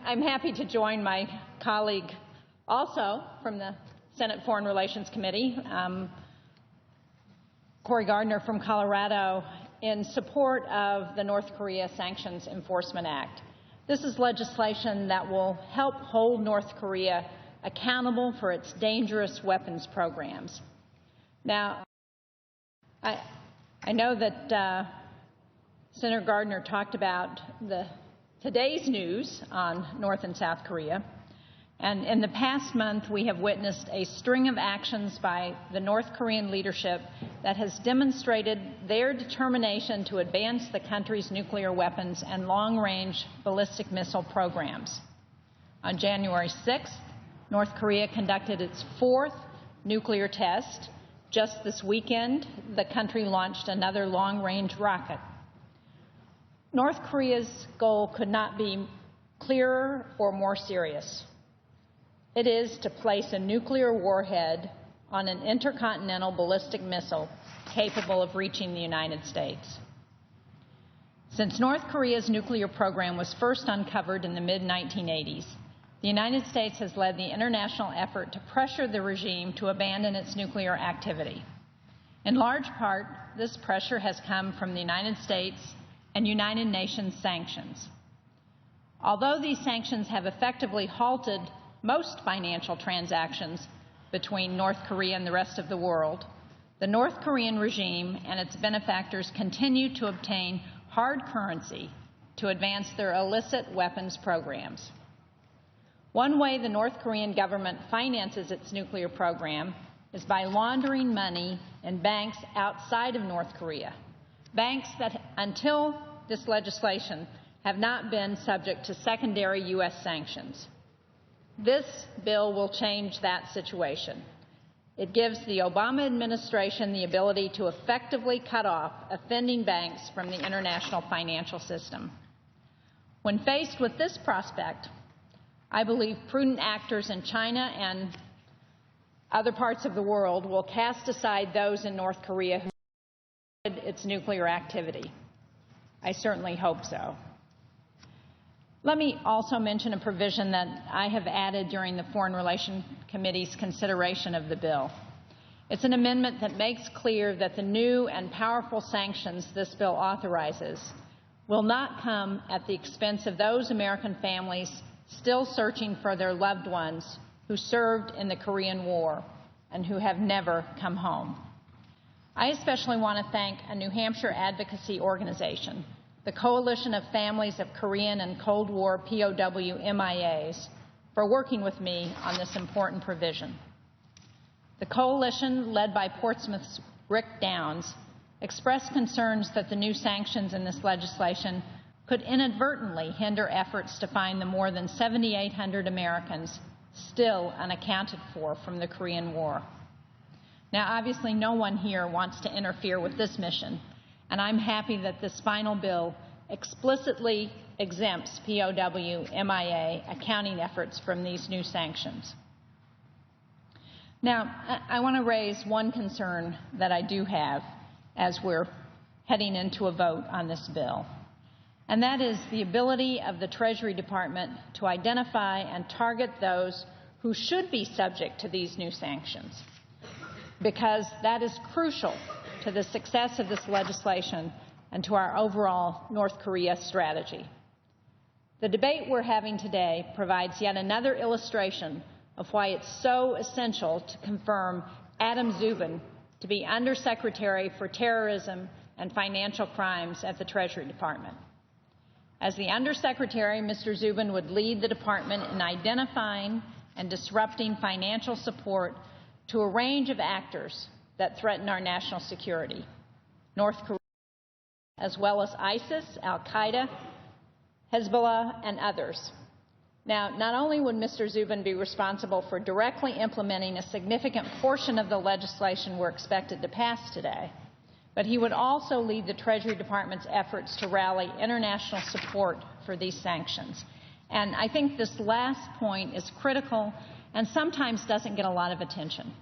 I'm happy to join my colleague also from the Senate Foreign Relations Committee, Cory Gardner from Colorado, in support of the North Korea Sanctions Enforcement Act. This is legislation that will help hold North Korea accountable for its dangerous weapons programs. Now, I know that Senator Gardner talked about today's news on North and South Korea, and in the past month we have witnessed a string of actions by the North Korean leadership that has demonstrated their determination to advance the country's nuclear weapons and long-range ballistic missile programs. On January 6th, North Korea conducted its 4th nuclear test. Just this weekend, the country launched another long-range rocket. North Korea's goal could not be clearer or more serious. It is to place a nuclear warhead on an intercontinental ballistic missile capable of reaching the United States. Since North Korea's nuclear program was first uncovered in the mid-1980s, the United States has led the international effort to pressure the regime to abandon its nuclear activity. In large part, this pressure has come from the United States and United Nations sanctions. Although these sanctions have effectively halted most financial transactions between North Korea and the rest of the world, the North Korean regime and its benefactors continue to obtain hard currency to advance their illicit weapons programs. One way the North Korean government finances its nuclear program is by laundering money in banks outside of North Korea, banks that, until this legislation, have not been subject to secondary U.S. sanctions. This bill will change that situation. It gives the Obama administration the ability to effectively cut off offending banks from the international financial system. When faced with this prospect, I believe prudent actors in China and other parts of the world will cast aside those in North Korea who supported its nuclear activity. I certainly hope so. Let me also mention a provision that I have added during the Foreign Relations Committee's consideration of the bill. It's an amendment that makes clear that the new and powerful sanctions this bill authorizes will not come at the expense of those American families still searching for their loved ones who served in the Korean War and who have never come home. I especially want to thank a New Hampshire advocacy organization, the Coalition of Families of Korean and Cold War POW MIAs, for working with me on this important provision. The coalition, led by Portsmouth's Rick Downs, expressed concerns that the new sanctions in this legislation could inadvertently hinder efforts to find the more than 7,800 Americans still unaccounted for from the Korean War. Now, obviously, no one here wants to interfere with this mission, and I'm happy that this final bill explicitly exempts POW MIA accounting efforts from these new sanctions. Now, I want to raise one concern that I do have as we're heading into a vote on this bill, and that is the ability of the Treasury Department to identify and target those who should be subject to these new sanctions, because that is crucial to the success of this legislation and to our overall North Korea strategy. The debate we're having today provides yet another illustration of why it's so essential to confirm Adam Zubin to be Undersecretary for Terrorism and Financial Crimes at the Treasury Department. As the Undersecretary, Mr. Zubin would lead the department in identifying and disrupting financial support to a range of actors that threaten our national security, North Korea, as well as ISIS, Al-Qaeda, Hezbollah, and others. Now, not only would Mr. Zubin be responsible for directly implementing a significant portion of the legislation we're expected to pass today, but he would also lead the Treasury Department's efforts to rally international support for these sanctions. And I think this last point is critical and sometimes doesn't get a lot of attention.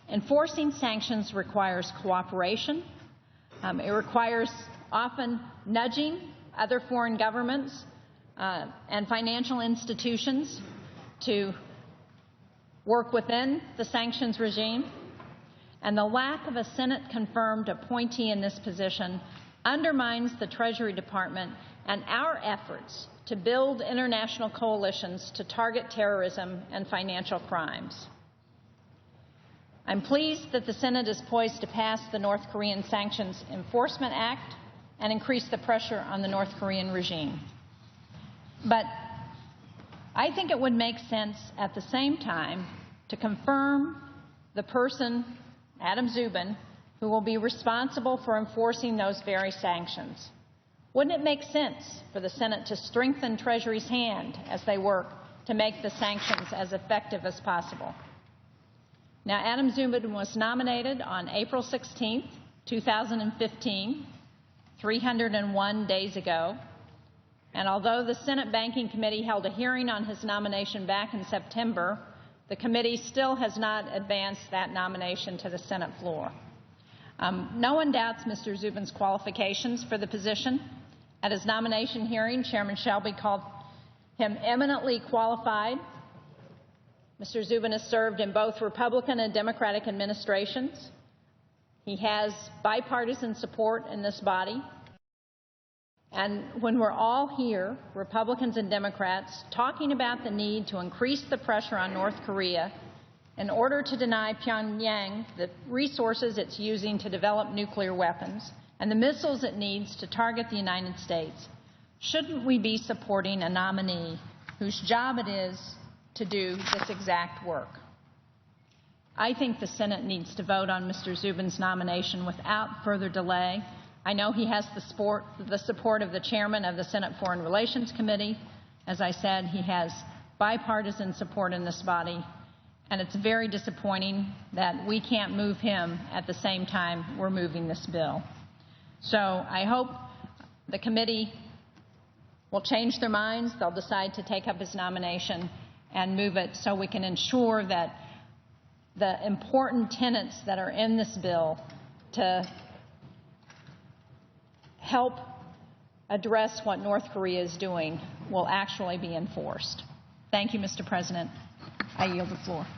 Enforcing sanctions requires cooperation. It requires often nudging other foreign governments and financial institutions to work within the sanctions regime, and the lack of a Senate-confirmed appointee in this position undermines the Treasury Department and our efforts to build international coalitions to target terrorism and financial crimes. I'm pleased that the Senate is poised to pass the North Korean Sanctions Enforcement Act and increase the pressure on the North Korean regime. But I think it would make sense at the same time to confirm the person, Adam Zubin, who will be responsible for enforcing those very sanctions. Wouldn't it make sense for the Senate to strengthen Treasury's hand as they work to make the sanctions as effective as possible? Now, Adam Zubin was nominated on April 16, 2015, 301 days ago, and although the Senate Banking Committee held a hearing on his nomination back in September, the committee still has not advanced that nomination to the Senate floor. No one doubts Mr. Zubin's qualifications for the position. At his nomination hearing, Chairman Shelby called him eminently qualified. Mr. Zubin has served in both Republican and Democratic administrations. He has bipartisan support in this body. And when we're all here, Republicans and Democrats, talking about the need to increase the pressure on North Korea in order to deny Pyongyang the resources it's using to develop nuclear weapons and the missiles it needs to target the United States, shouldn't we be supporting a nominee whose job it is to do this exact work? I think the Senate needs to vote on Mr. Zubin's nomination without further delay. I know he has the support of the chairman of the Senate Foreign Relations Committee. As I said, he has bipartisan support in this body, and it's very disappointing that we can't move him at the same time we're moving this bill. So I hope the committee will change their minds. They'll decide to take up his nomination and move it so we can ensure that the important tenets that are in this bill to help address what North Korea is doing will actually be enforced. Thank you, Mr. President. I yield the floor.